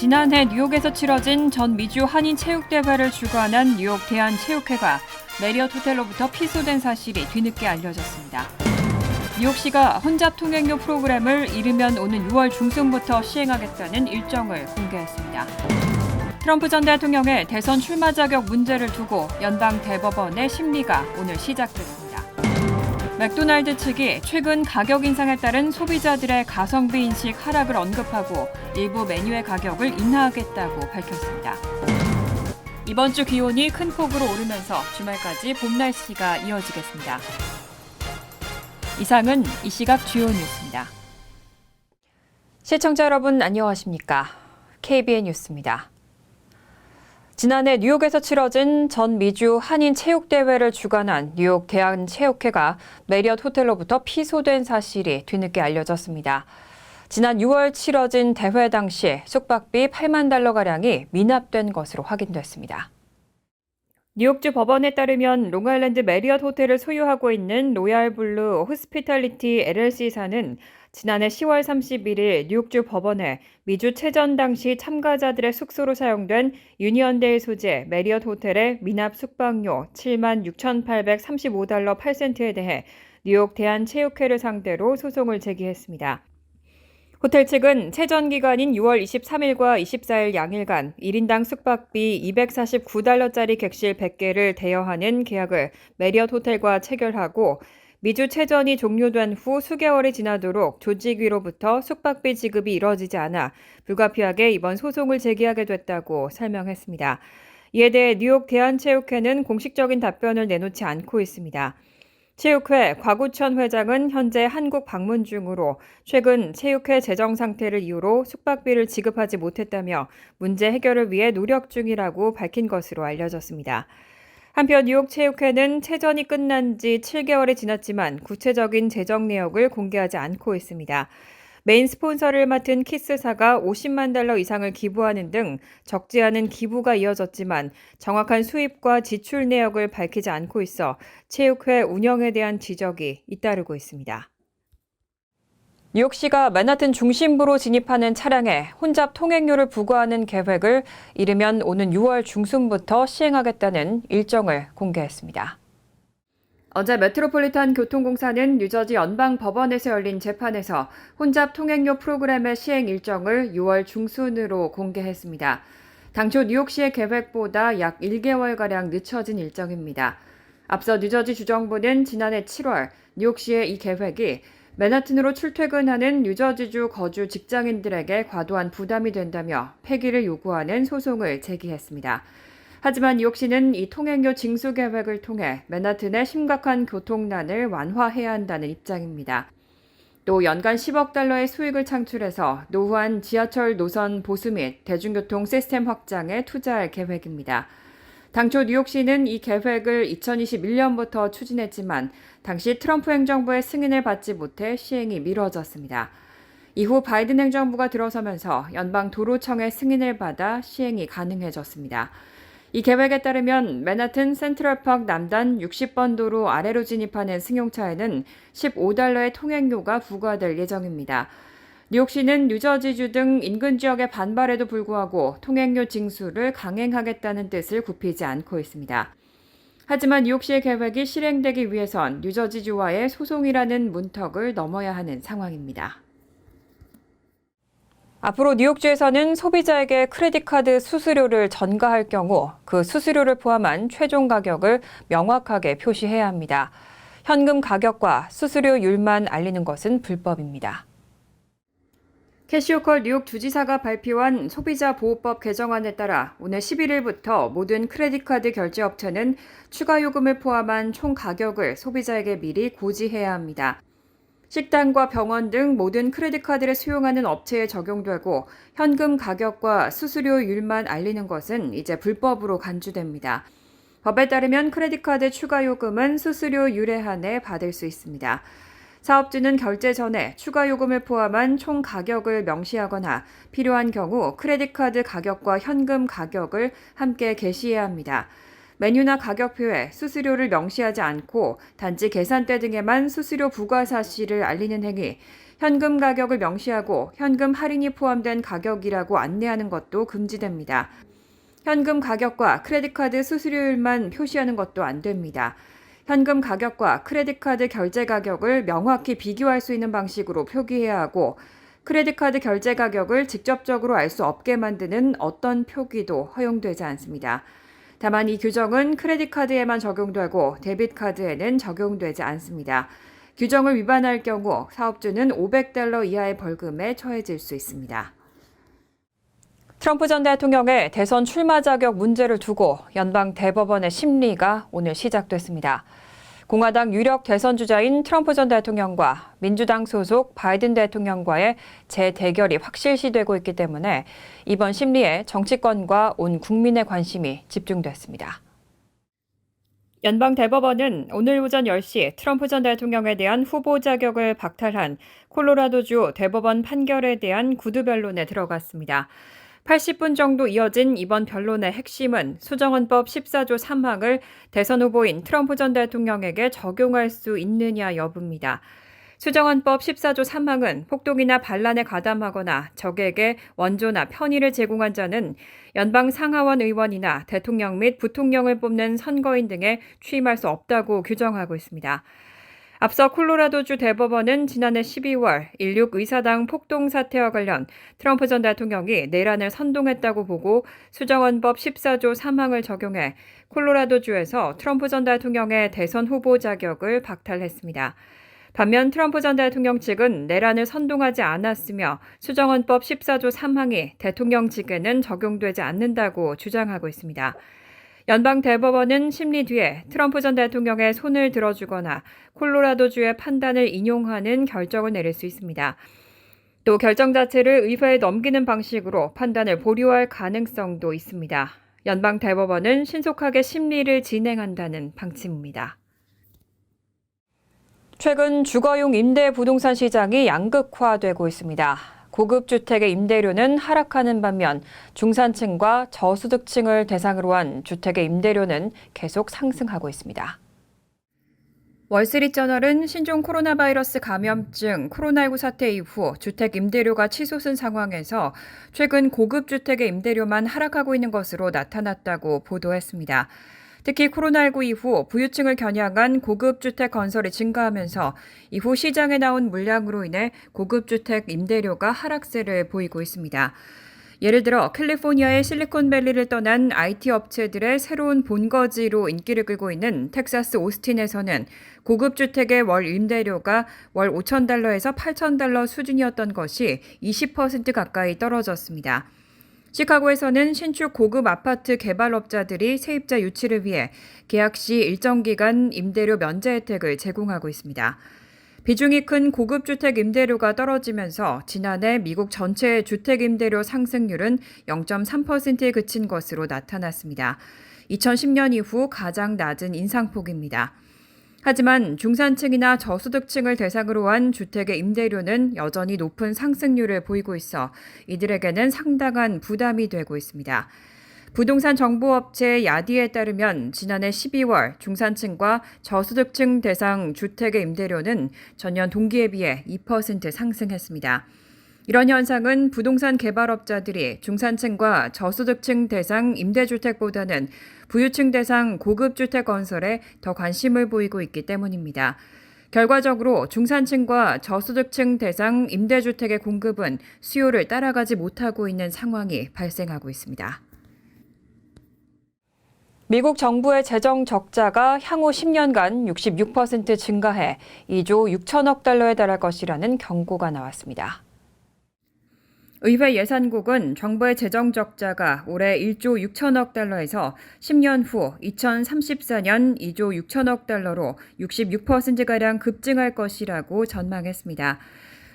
지난해 뉴욕에서 치러진 전 미주 한인체육대회를 주관한 뉴욕 대한체육회가 메리엇 호텔로부터 피소된 사실이 뒤늦게 알려졌습니다. 뉴욕시가 혼잡 통행료 프로그램을 이르면 오는 6월 중순부터 시행하겠다는 일정을 공개했습니다. 트럼프 전 대통령의 대선 출마 자격 문제를 두고 연방 대법원의 심리가 오늘 시작됐습니다. 맥도날드 측이 최근 가격 인상에 따른 소비자들의 가성비 인식 하락을 언급하고 일부 메뉴의 가격을 인하하겠다고 밝혔습니다. 이번 주 기온이 큰 폭으로 오르면서 주말까지 봄 날씨가 이어지겠습니다. 이상은 이 시각 주요 뉴스입니다. 시청자 여러분 안녕하십니까? KBN 뉴스입니다. 지난해 뉴욕에서 치러진 전 미주 한인체육대회를 주관한 뉴욕 대한체육회가 메리엇 호텔로부터 피소된 사실이 뒤늦게 알려졌습니다. 지난 6월 치러진 대회 당시 숙박비 $80,000가량이 미납된 것으로 확인됐습니다. 뉴욕주 법원에 따르면 롱아일랜드 메리엇 호텔을 소유하고 있는 로얄블루 호스피탈리티 LLC사는 지난해 10월 31일 뉴욕주 법원에 미주 체전 당시 참가자들의 숙소로 사용된 유니언데일 소재 메리엇 호텔의 미납 숙박료 $76,835 8센트에 대해 뉴욕 대한체육회를 상대로 소송을 제기했습니다. 호텔 측은 체전 기간인 6월 23일과 24일 양일간 1인당 숙박비 $249짜리 객실 100개를 대여하는 계약을 메리엇 호텔과 체결하고 미주 체전이 종료된 후 수개월이 지나도록 조직위로부터 숙박비 지급이 이뤄지지 않아 불가피하게 이번 소송을 제기하게 됐다고 설명했습니다. 이에 대해 뉴욕 대한체육회는 공식적인 답변을 내놓지 않고 있습니다. 체육회 곽우천 회장은 현재 한국 방문 중으로 최근 체육회 재정 상태를 이유로 숙박비를 지급하지 못했다며 문제 해결을 위해 노력 중이라고 밝힌 것으로 알려졌습니다. 한편 뉴욕 체육회는 체전이 끝난 지 7개월이 지났지만 구체적인 재정 내역을 공개하지 않고 있습니다. 메인 스폰서를 맡은 키스사가 $500,000 이상을 기부하는 등 적지 않은 기부가 이어졌지만 정확한 수입과 지출 내역을 밝히지 않고 있어 체육회 운영에 대한 지적이 잇따르고 있습니다. 뉴욕시가 맨하튼 중심부로 진입하는 차량에 혼잡 통행료를 부과하는 계획을 이르면 오는 6월 중순부터 시행하겠다는 일정을 공개했습니다. 어제 메트로폴리탄 교통공사는 뉴저지 연방법원에서 열린 재판에서 혼잡 통행료 프로그램의 시행 일정을 6월 중순으로 공개했습니다. 당초 뉴욕시의 계획보다 약 1개월가량 늦춰진 일정입니다. 앞서 뉴저지 주정부는 지난해 7월 뉴욕시의 이 계획이 맨하튼으로 출퇴근하는 뉴저지주 거주 직장인들에게 과도한 부담이 된다며 폐기를 요구하는 소송을 제기했습니다. 하지만 뉴욕시는 이 통행료 징수 계획을 통해 맨하튼의 심각한 교통난을 완화해야 한다는 입장입니다. 또 연간 $10억 수익을 창출해서 노후한 지하철 노선 보수 및 대중교통 시스템 확장에 투자할 계획입니다. 당초 뉴욕시는 이 계획을 2021년부터 추진했지만 당시 트럼프 행정부의 승인을 받지 못해 시행이 미뤄졌습니다. 이후 바이든 행정부가 들어서면서 연방도로청의 승인을 받아 시행이 가능해졌습니다. 이 계획에 따르면 맨하튼 센트럴파크 남단 60번 도로 아래로 진입하는 승용차에는 $15의 통행료가 부과될 예정입니다. 뉴욕시는 뉴저지주 등 인근 지역의 반발에도 불구하고 통행료 징수를 강행하겠다는 뜻을 굽히지 않고 있습니다. 하지만 뉴욕시의 계획이 실행되기 위해선 뉴저지주와의 소송이라는 문턱을 넘어야 하는 상황입니다. 앞으로 뉴욕주에서는 소비자에게 크레딧카드 수수료를 전가할 경우 그 수수료를 포함한 최종 가격을 명확하게 표시해야 합니다. 현금 가격과 수수료율만 알리는 것은 불법입니다. 캐시 호컬 뉴욕 주지사가 발표한 소비자보호법 개정안에 따라 오늘 11일부터 모든 크레딧카드 결제업체는 추가 요금을 포함한 총 가격을 소비자에게 미리 고지해야 합니다. 식당과 병원 등 모든 크레딧카드를 수용하는 업체에 적용되고 현금 가격과 수수료율만 알리는 것은 이제 불법으로 간주됩니다. 법에 따르면 크레딧카드 추가 요금은 수수료율에 한해 받을 수 있습니다. 사업주는 결제 전에 추가 요금을 포함한 총 가격을 명시하거나 필요한 경우 크레딧카드 가격과 현금 가격을 함께 게시해야 합니다. 메뉴나 가격표에 수수료를 명시하지 않고 단지 계산대 등에만 수수료 부과 사실을 알리는 행위, 현금 가격을 명시하고 현금 할인이 포함된 가격이라고 안내하는 것도 금지됩니다. 현금 가격과 크레딧카드 수수료율만 표시하는 것도 안 됩니다. 현금 가격과 크레딧카드 결제 가격을 명확히 비교할 수 있는 방식으로 표기해야 하고, 크레딧카드 결제 가격을 직접적으로 알 수 없게 만드는 어떤 표기도 허용되지 않습니다. 다만 이 규정은 크레딧카드에만 적용되고 데빗카드에는 적용되지 않습니다. 규정을 위반할 경우 사업주는 $500 이하의 벌금에 처해질 수 있습니다. 트럼프 전 대통령의 대선 출마 자격 문제를 두고 연방 대법원의 심리가 오늘 시작됐습니다. 공화당 유력 대선 주자인 트럼프 전 대통령과 민주당 소속 바이든 대통령과의 재대결이 확실시되고 있기 때문에 이번 심리에 정치권과 온 국민의 관심이 집중됐습니다. 연방 대법원은 오늘 오전 10시 트럼프 전 대통령에 대한 후보 자격을 박탈한 콜로라도주 대법원 판결에 대한 구두 변론에 들어갔습니다. 80분 정도 이어진 이번 변론의 핵심은 수정헌법 14조 3항을 대선 후보인 트럼프 전 대통령에게 적용할 수 있느냐 여부입니다. 수정헌법 14조 3항은 폭동이나 반란에 가담하거나 적에게 원조나 편의를 제공한 자는 연방 상하원 의원이나 대통령 및 부통령을 뽑는 선거인 등에 취임할 수 없다고 규정하고 있습니다. 앞서 콜로라도주 대법원은 지난해 12월 16 의사당 폭동 사태와 관련 트럼프 전 대통령이 내란을 선동했다고 보고 수정헌법 14조 3항을 적용해 콜로라도주에서 트럼프 전 대통령의 대선 후보 자격을 박탈했습니다. 반면 트럼프 전 대통령 측은 내란을 선동하지 않았으며 수정헌법 14조 3항이 대통령직에는 적용되지 않는다고 주장하고 있습니다. 연방 대법원은 심리 뒤에 트럼프 전 대통령의 손을 들어주거나 콜로라도주의 판단을 인용하는 결정을 내릴 수 있습니다. 또 결정 자체를 의회에 넘기는 방식으로 판단을 보류할 가능성도 있습니다. 연방 대법원은 신속하게 심리를 진행한다는 방침입니다. 최근 주거용 임대 부동산 시장이 양극화되고 있습니다. 고급 주택의 임대료는 하락하는 반면 중산층과 저소득층을 대상으로 한 주택의 임대료는 계속 상승하고 있습니다. 월스트리트저널은 신종 코로나 바이러스 감염증 코로나19 사태 이후 주택 임대료가 치솟은 상황에서 최근 고급 주택의 임대료만 하락하고 있는 것으로 나타났다고 보도했습니다. 특히 코로나19 이후 부유층을 겨냥한 고급 주택 건설이 증가하면서 이후 시장에 나온 물량으로 인해 고급 주택 임대료가 하락세를 보이고 있습니다. 예를 들어 캘리포니아의 실리콘밸리를 떠난 IT 업체들의 새로운 본거지로 인기를 끌고 있는 텍사스 오스틴에서는 고급 주택의 월 임대료가 월 $5,000에서 $8,000 수준이었던 것이 20% 가까이 떨어졌습니다. 시카고에서는 신축 고급 아파트 개발업자들이 세입자 유치를 위해 계약 시 일정 기간 임대료 면제 혜택을 제공하고 있습니다. 비중이 큰 고급 주택 임대료가 떨어지면서 지난해 미국 전체 주택 임대료 상승률은 0.3%에 그친 것으로 나타났습니다. 2010년 이후 가장 낮은 인상폭입니다. 하지만 중산층이나 저소득층을 대상으로 한 주택의 임대료는 여전히 높은 상승률을 보이고 있어 이들에게는 상당한 부담이 되고 있습니다. 부동산 정보업체 야디에 따르면 지난해 12월 중산층과 저소득층 대상 주택의 임대료는 전년 동기에 비해 2% 상승했습니다. 이런 현상은 부동산 개발업자들이 중산층과 저소득층 대상 임대주택보다는 부유층 대상 고급주택 건설에 더 관심을 보이고 있기 때문입니다. 결과적으로 중산층과 저소득층 대상 임대주택의 공급은 수요를 따라가지 못하고 있는 상황이 발생하고 있습니다. 미국 정부의 재정 적자가 향후 10년간 66% 증가해 2조 6천억 달러에 달할 것이라는 경고가 나왔습니다. 의회 예산국은 정부의 재정 적자가 올해 1조 6천억 달러에서 10년 후 2034년 2조 6천억 달러로 66%가량 급증할 것이라고 전망했습니다.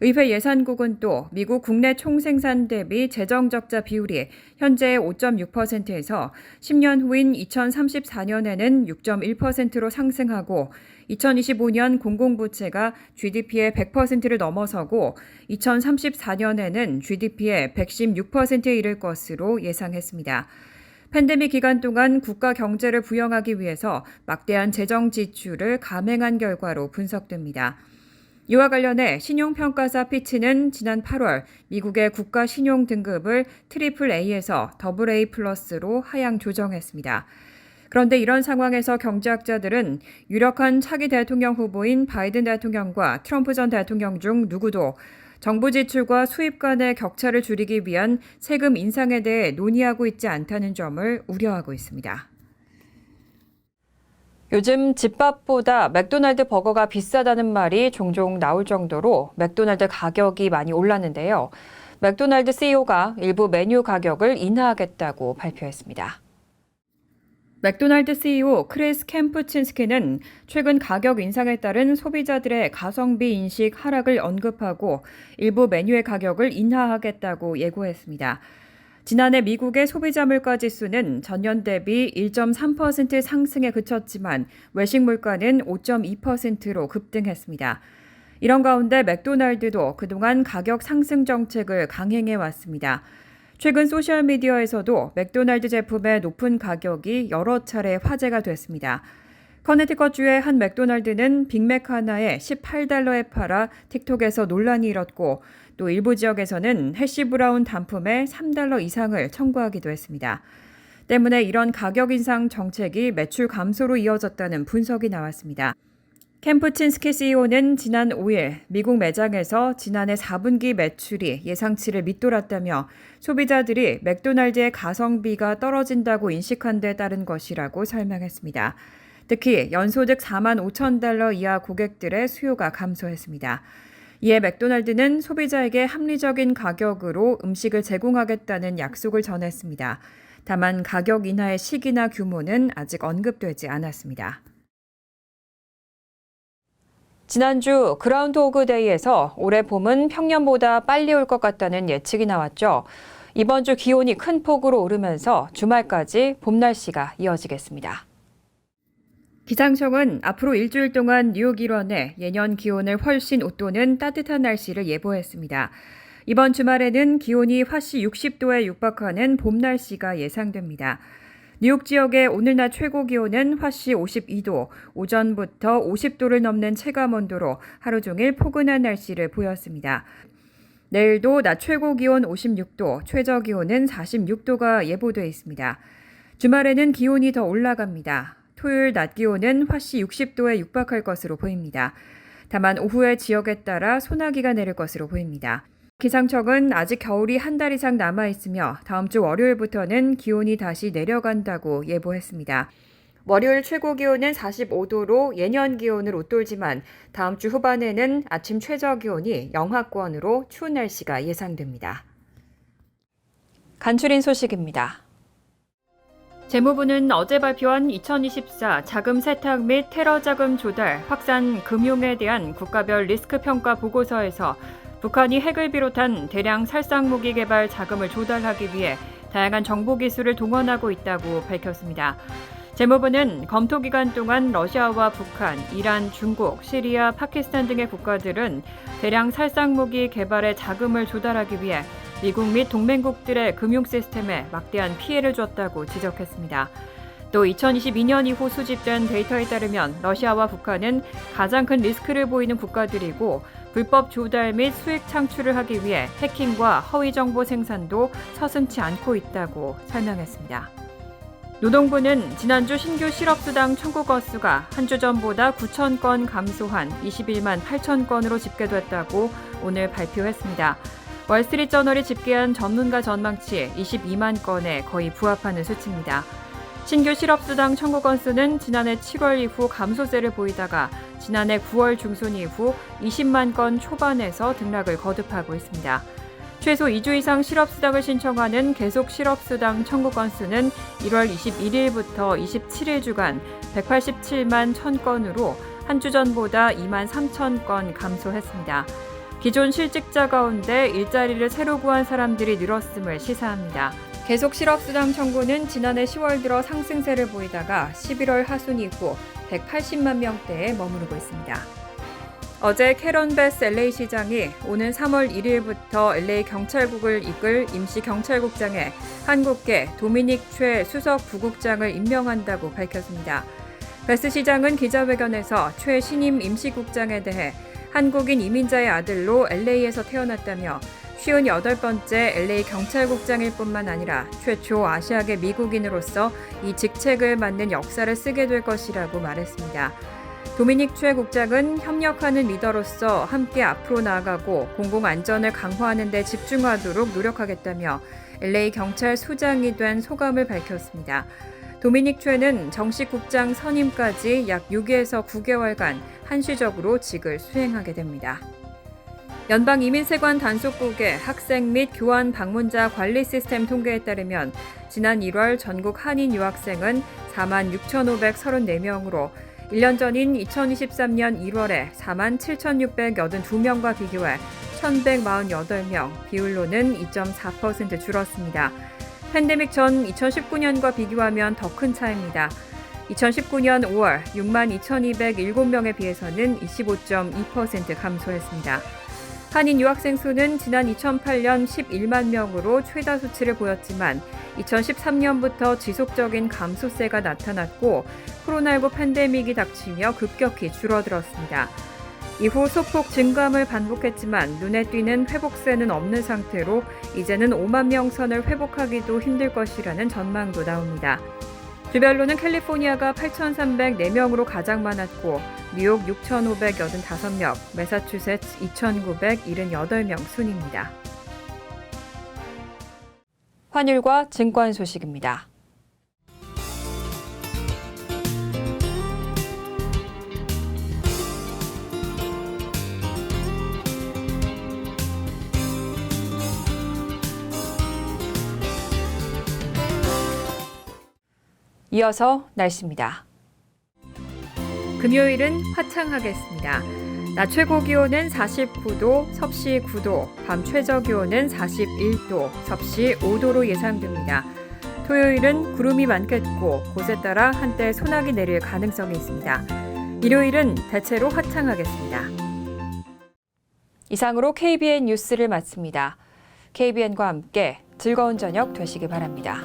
의회 예산국은 또 미국 국내 총생산 대비 재정 적자 비율이 현재의 5.6%에서 10년 후인 2034년에는 6.1%로 상승하고 2025년 공공부채가 GDP의 100%를 넘어서고 2034년에는 GDP의 116%에 이를 것으로 예상했습니다. 팬데믹 기간 동안 국가 경제를 부양하기 위해서 막대한 재정 지출을 감행한 결과로 분석됩니다. 이와 관련해 신용평가사 피치는 지난 8월 미국의 국가 신용 등급을 AAA에서 AA+로 하향 조정했습니다. 그런데 이런 상황에서 경제학자들은 유력한 차기 대통령 후보인 바이든 대통령과 트럼프 전 대통령 중 누구도 정부 지출과 수입 간의 격차를 줄이기 위한 세금 인상에 대해 논의하고 있지 않다는 점을 우려하고 있습니다. 요즘 집밥보다 맥도날드 버거가 비싸다는 말이 종종 나올 정도로 맥도날드 가격이 많이 올랐는데요. 맥도날드 CEO가 일부 메뉴 가격을 인하하겠다고 발표했습니다. 맥도날드 CEO 크리스 캠프친스키는 최근 가격 인상에 따른 소비자들의 가성비 인식 하락을 언급하고 일부 메뉴의 가격을 인하하겠다고 예고했습니다. 지난해 미국의 소비자 물가 지수는 전년 대비 1.3% 상승에 그쳤지만 외식 물가는 5.2%로 급등했습니다. 이런 가운데 맥도날드도 그동안 가격 상승 정책을 강행해 왔습니다. 최근 소셜미디어에서도 맥도날드 제품의 높은 가격이 여러 차례 화제가 됐습니다. 커네티컷주의 한 맥도날드는 빅맥 하나에 $18에 팔아 틱톡에서 논란이 일었고 또 일부 지역에서는 해시브라운 단품에 $3 이상을 청구하기도 했습니다. 때문에 이런 가격 인상 정책이 매출 감소로 이어졌다는 분석이 나왔습니다. 캠프친스키 CEO는 지난 5일 미국 매장에서 지난해 4분기 매출이 예상치를 밑돌았다며 소비자들이 맥도날드의 가성비가 떨어진다고 인식한 데 따른 것이라고 설명했습니다. 특히 연소득 $45,000 이하 고객들의 수요가 감소했습니다. 이에 맥도날드는 소비자에게 합리적인 가격으로 음식을 제공하겠다는 약속을 전했습니다. 다만 가격 인하의 시기나 규모는 아직 언급되지 않았습니다. 지난주 그라운드호그 데이에서 올해 봄은 평년보다 빨리 올 것 같다는 예측이 나왔죠. 이번 주 기온이 큰 폭으로 오르면서 주말까지 봄 날씨가 이어지겠습니다. 기상청은 앞으로 일주일 동안 뉴욕 일원에 예년 기온을 훨씬 웃도는 따뜻한 날씨를 예보했습니다. 이번 주말에는 기온이 화씨 60도에 육박하는 봄 날씨가 예상됩니다. 뉴욕 지역의 오늘 낮 최고 기온은 화씨 52도, 오전부터 50도를 넘는 체감온도로 하루 종일 포근한 날씨를 보였습니다. 내일도 낮 최고 기온 56도, 최저 기온은 46도가 예보돼 있습니다. 주말에는 기온이 더 올라갑니다. 토요일 낮 기온은 화씨 60도에 육박할 것으로 보입니다. 다만 오후에 지역에 따라 소나기가 내릴 것으로 보입니다. 기상청은 아직 겨울이 한 달 이상 남아있으며 다음 주 월요일부터는 기온이 다시 내려간다고 예보했습니다. 월요일 최고 기온은 45도로 예년 기온을 웃돌지만 다음 주 후반에는 아침 최저 기온이 영하권으로 추운 날씨가 예상됩니다. 간추린 소식입니다. 재무부는 어제 발표한 2024 자금 세탁 및 테러 자금 조달, 확산 금융에 대한 국가별 리스크 평가 보고서에서 북한이 핵을 비롯한 대량 살상무기 개발 자금을 조달하기 위해 다양한 정보기술을 동원하고 있다고 밝혔습니다. 재무부는 검토 기간 동안 러시아와 북한, 이란, 중국, 시리아, 파키스탄 등의 국가들은 대량 살상무기 개발에 자금을 조달하기 위해 미국 및 동맹국들의 금융 시스템에 막대한 피해를 줬다고 지적했습니다. 또 2022년 이후 수집된 데이터에 따르면 러시아와 북한은 가장 큰 리스크를 보이는 국가들이고 불법 조달 및 수익 창출을 하기 위해 해킹과 허위 정보 생산도 서슴지 않고 있다고 설명했습니다. 노동부는 지난주 신규 실업수당 청구 건수가 한 주 전보다 9천 건 감소한 21만 8천 건으로 집계됐다고 오늘 발표했습니다. 월스트리트저널이 집계한 전문가 전망치에 22만 건에 거의 부합하는 수치입니다. 신규 실업수당 청구 건수는 지난해 7월 이후 감소세를 보이다가 지난해 9월 중순 이후 20만 건 초반에서 등락을 거듭하고 있습니다. 최소 2주 이상 실업수당을 신청하는 계속 실업수당 청구 건수는 1월 21일부터 27일 주간 187만 1000건으로 한 주 전보다 2만 3천 건 감소했습니다. 기존 실직자 가운데 일자리를 새로 구한 사람들이 늘었음을 시사합니다. 계속 실업수당 청구는 지난해 10월 들어 상승세를 보이다가 11월 하순 이후 180만 명대에 머무르고 있습니다. 어제 캐런 베스 LA 시장이 오는 3월 1일부터 LA 경찰국을 이끌 임시경찰국장에 한국계 도미닉 최 수석 부국장을 임명한다고 밝혔습니다. 베스 시장은 기자회견에서 최 신임 임시국장에 대해 한국인 이민자의 아들로 LA에서 태어났다며 58번째 LA 경찰국장일 뿐만 아니라 최초 아시아계 미국인으로서 이 직책을 맡는 역사를 쓰게 될 것이라고 말했습니다. 도미닉 최 국장은 협력하는 리더로서 함께 앞으로 나아가고 공공안전을 강화하는 데 집중하도록 노력하겠다며 LA 경찰 소장이 된 소감을 밝혔습니다. 도미닉 최는 정식 국장 선임까지 약 6에서 9개월간 한시적으로 직을 수행하게 됩니다. 연방이민세관 단속국의 학생 및 교환 방문자 관리 시스템 통계에 따르면 지난 1월 전국 한인 유학생은 46,534명으로 1년 전인 2023년 1월에 47,682명과 비교해 1,148명, 비율로는 2.4% 줄었습니다. 팬데믹 전 2019년과 비교하면 더 큰 차이입니다. 2019년 5월 62,207명에 비해서는 25.2% 감소했습니다. 한인 유학생 수는 지난 2008년 11만 명으로 최다 수치를 보였지만 2013년부터 지속적인 감소세가 나타났고 코로나19 팬데믹이 닥치며 급격히 줄어들었습니다. 이후 소폭 증감을 반복했지만 눈에 띄는 회복세는 없는 상태로 이제는 5만 명 선을 회복하기도 힘들 것이라는 전망도 나옵니다. 주별로는 캘리포니아가 8,304명으로 가장 많았고 뉴욕 6,585명, 매사추세츠 2,978명 순입니다. 환율과 증권 소식입니다. 이어서 날씨입니다. 금요일은 화창하겠습니다. 낮 최고 기온은 49도, 섭씨 9도, 밤 최저 기온은 41도, 섭씨 5도로 예상됩니다. 토요일은 구름이 많겠고 곳에 따라 한때 소나기 내릴 가능성이 있습니다. 일요일은 대체로 화창하겠습니다. 이상으로 KBN 뉴스를 마칩니다. KBN과 함께 즐거운 저녁 되시기 바랍니다.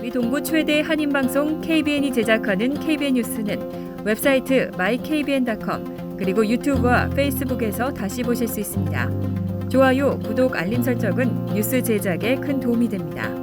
미 동부 최대 한인방송 KBN이 제작하는 KBN 뉴스는 웹사이트 mykbn.com 그리고 유튜브와 페이스북에서 다시 보실 수 있습니다. 좋아요, 구독, 알림 설정은 뉴스 제작에 큰 도움이 됩니다.